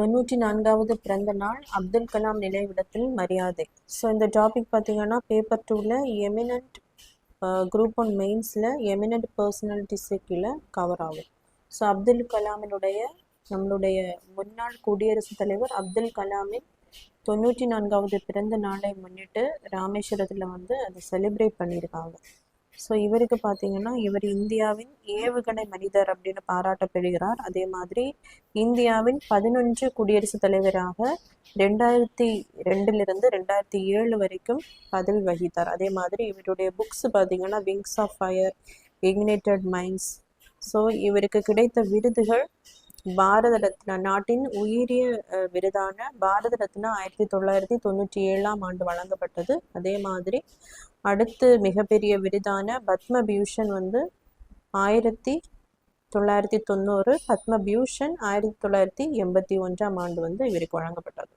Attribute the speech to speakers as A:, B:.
A: 94வது பிறந்த நாள் அப்துல் கலாம் நினைவிடத்தில் மரியாதை. ஸோ இந்த டாபிக் பார்த்தீங்கன்னா பேப்பர் 2ல் எமினன்ட் குரூப் 1 மெயின்ஸில் எமினன்ட் பர்சனாலிட்டிஸு கீழே கவர் ஆகும். ஸோ அப்துல் கலாமினுடைய நம்மளுடைய முன்னாள் குடியரசுத் தலைவர் அப்துல் கலாமின் 94வது பிறந்த நாளை முன்னிட்டு ராமேஸ்வரத்தில் வந்து அதை செலிப்ரேட் பண்ணியிருக்காங்க. ஸோ இவருக்கு பார்த்தீங்கன்னா இவர் இந்தியாவின் ஏவுகணை மனிதர் அப்படின்னு பாராட்டப்படுகிறார். அதே மாதிரி இந்தியாவின் 11 குடியரசுத் தலைவராக 2002 2007 வரைக்கும் பதவி வகித்தார். அதே மாதிரி இவருடைய புக்ஸ் பார்த்தீங்கன்னா Wings of Fire, Ignited Minds. So இவருக்கு கிடைத்த விருதுகள் பாரத ரத்னா, நாட்டின் உயரிய விருதான பாரத ரத்னா 1997ஆம் ஆண்டு வழங்கப்பட்டது. அதே மாதிரி அடுத்து மிகப்பெரிய விருதான பத்ம பியூஷன் வந்து 1990, பத்ம பியூஷன் 1981ஆம் ஆண்டு வந்து இவருக்கு வழங்கப்பட்டது.